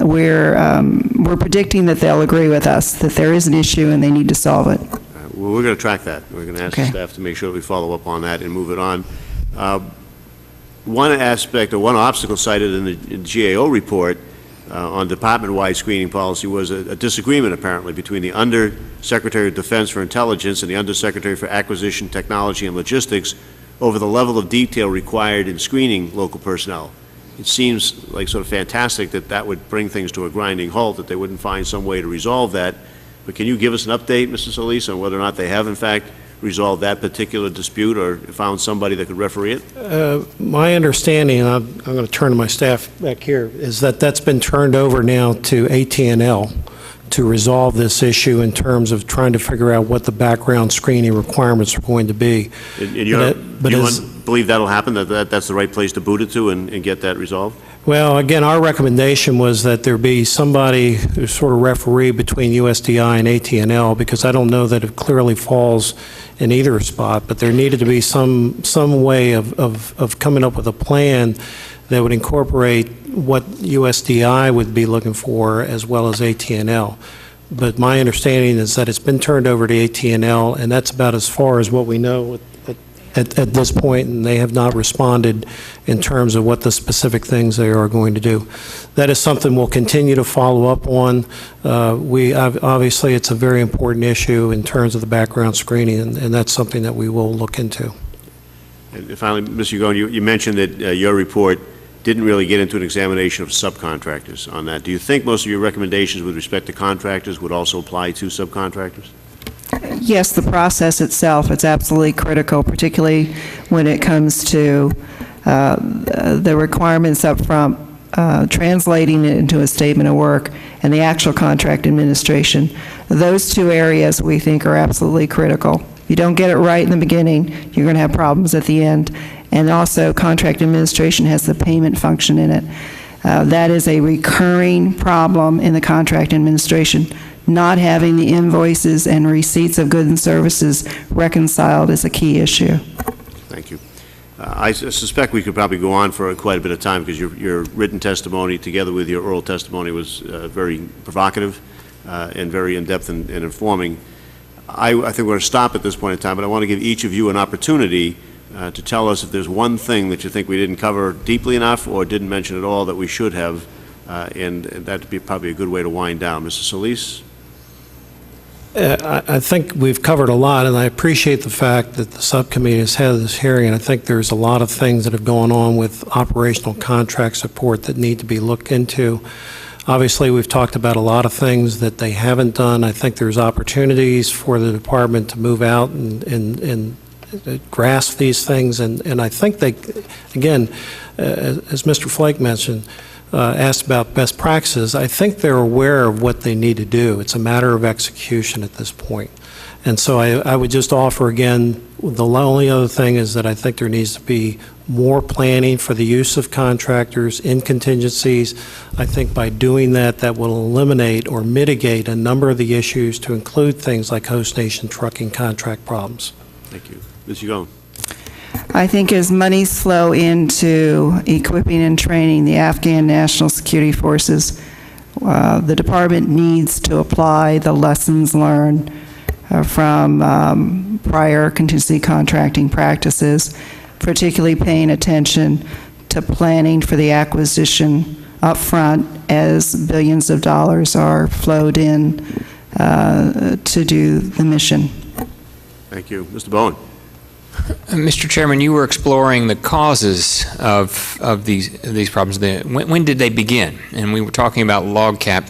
we're predicting that they'll agree with us that there is an issue and they need to solve it. Well, we're going to track that. We're going to ask the staff to make sure that we follow up on that and move it on. One aspect or one obstacle cited in the GAO report on department-wide screening policy was a disagreement, apparently, between the Undersecretary of Defense for Intelligence and the Undersecretary for Acquisition, Technology, and Logistics over the level of detail required in screening local personnel. It seems like sort of fantastic that that would bring things to a grinding halt, that they wouldn't find some way to resolve that. But can you give us an update, Mr. Solis, on whether or not they have, in fact, resolved that particular dispute or found somebody that could referee it? My understanding, and I'm going to turn to my staff back here, is that that's been turned over now to AT&L to resolve this issue in terms of trying to figure out what the background screening requirements are going to be. And you believe that'll happen, that's the right place to boot it to and get that resolved? Well, again, our recommendation was that there be somebody who's sort of referee between USDI and AT&L, because I don't know that it clearly falls in either spot, but there needed to be some way of coming up with a plan that would incorporate what USDI would be looking for as well as AT&L. But my understanding is that it's been turned over to AT&L, and that's about as far as what we know at this point, and they have not responded in terms of what the specific things they are going to do. That is something we'll continue to follow up on. Obviously, it's a very important issue in terms of the background screening, and that's something that we will look into. And finally, Mr. Ugone, you mentioned that your report didn't really get into an examination of subcontractors on that. Do you think most of your recommendations with respect to contractors would also apply to subcontractors? Yes, the process itself, it's absolutely critical, particularly when it comes to the requirements up front, translating it into a statement of work, and the actual contract administration. Those two areas we think are absolutely critical. If you don't get it right in the beginning, you're going to have problems at the end. And also, contract administration has the payment function in it. That is a recurring problem in the contract administration. Not having the invoices and receipts of goods and services reconciled is a key issue. Thank you. I suspect we could probably go on for quite a bit of time because your written testimony together with your oral testimony was very provocative and very in-depth and informing. I think we're going to stop at this point in time, but I want to give each of you an opportunity to tell us if there's one thing that you think we didn't cover deeply enough or didn't mention at all that we should have, and that would be probably a good way to wind down. Mr. Solis? I think we've covered a lot, and I appreciate the fact that the subcommittee has had this hearing. I think there's a lot of things that have gone on with operational contract support that need to be looked into. Obviously, we've talked about a lot of things that they haven't done. I think there's opportunities for the department to move out and grasp these things, and I think they, again, as Mr. Flake mentioned, asked about best practices, I think they're aware of what they need to do. It's a matter of execution at this point. And so I would just offer again, the only other thing is that I think there needs to be more planning for the use of contractors in contingencies. I think by doing that, that will eliminate or mitigate a number of the issues to include things like host nation trucking contract problems. Thank you. Ms. Ugone? I think as monies flow into equipping and training the Afghan National Security Forces, the department needs to apply the lessons learned from prior contingency contracting practices, particularly paying attention to planning for the acquisition up front as billions of dollars are flowed in to do the mission. Thank you. Mr. Bowen? Mr. Chairman, you were exploring the causes of these problems. When did they begin? And we were talking about log cap,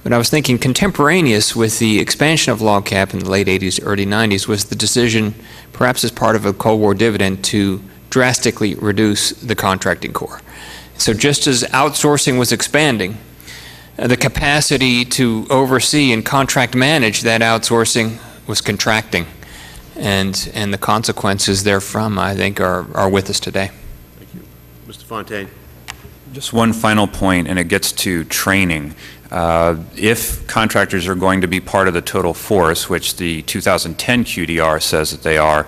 but I was thinking contemporaneous with the expansion of log cap in the late 80s, early 90s was the decision, perhaps as part of a Cold War dividend, to drastically reduce the contracting corps. So just as outsourcing was expanding, the capacity to oversee and contract manage that outsourcing was contracting. And the consequences therefrom, I think, are with us today. Thank you. Mr. Fontaine? Just one final point, and it gets to training. If contractors are going to be part of the total force, which the 2010 QDR says that they are,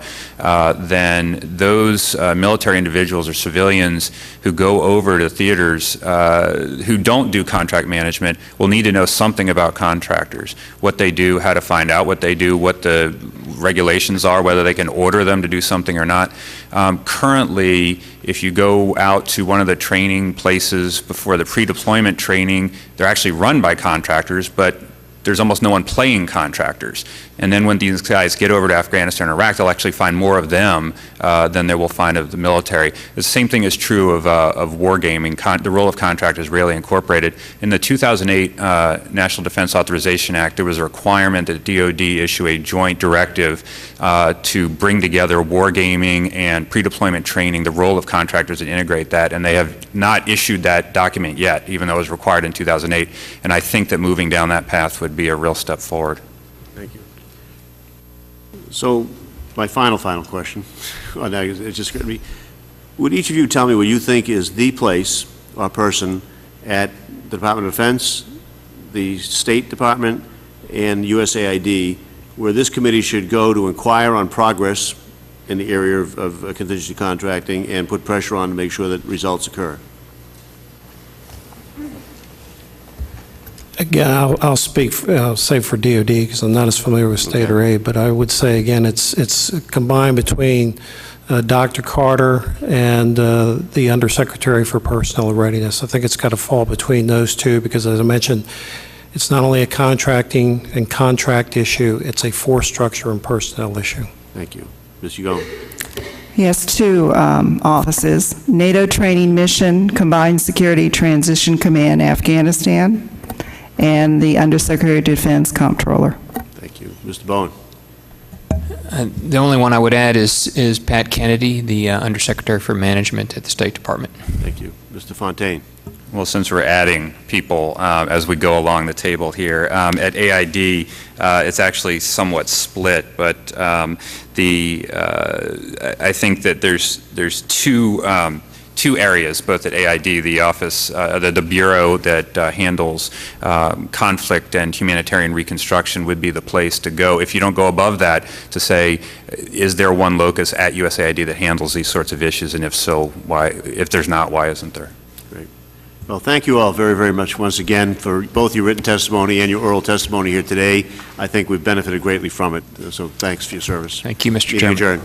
then those military individuals or civilians who go over to theaters who don't do contract management will need to know something about contractors, what they do, how to find out what they do, what the regulations are, whether they can order them to do something or not. Currently, if you go out to one of the training places before the pre-deployment training, they're actually run by contractors, but there's almost no one playing contractors. And then when these guys get over to Afghanistan or Iraq, they'll actually find more of them than they will find of the military. The same thing is true of wargaming. The role of contractors is rarely incorporated. In the 2008 National Defense Authorization Act, there was a requirement that DoD issue a joint directive to bring together wargaming and pre-deployment training, the role of contractors, and integrate that. And they have not issued that document yet, even though it was required in 2008. And I think that moving down that path would be a real step forward. Thank you. So, my final question, it just occurred to me, would each of you tell me what you think is the place or person at the Department of Defense, the State Department, and USAID where this committee should go to inquire on progress in the area of contingency contracting and put pressure on to make sure that results occur? Again, I'll say for DOD, because I'm not as familiar with state or aid, but I would say, again, it's combined between Dr. Carter and the Undersecretary for Personnel Readiness. I think it's got to fall between those two, because as I mentioned, it's not only a contracting and contract issue, it's a force structure and personnel issue. Thank you. Ms. Ugon. Yes, two offices: NATO Training Mission, Combined Security Transition Command, Afghanistan, and the Undersecretary of Defense Comptroller. Thank you. Mr. Bowen. The only one I would add is Pat Kennedy, the Undersecretary for Management at the State Department. Thank you. Mr. Fontaine. Well, since we're adding people as we go along the table here, at AID, it's actually somewhat split, but I think that there's two areas, both at AID, the office, the bureau that handles conflict and humanitarian reconstruction would be the place to go. If you don't go above that, to say, is there one locus at USAID that handles these sorts of issues, and if so, why? If there's not, why isn't there? Great. Well, thank you all very, very much once again for both your written testimony and your oral testimony here today. I think we've benefited greatly from it, so thanks for your service. Thank you, Mr. Meeting Chairman. adjourned.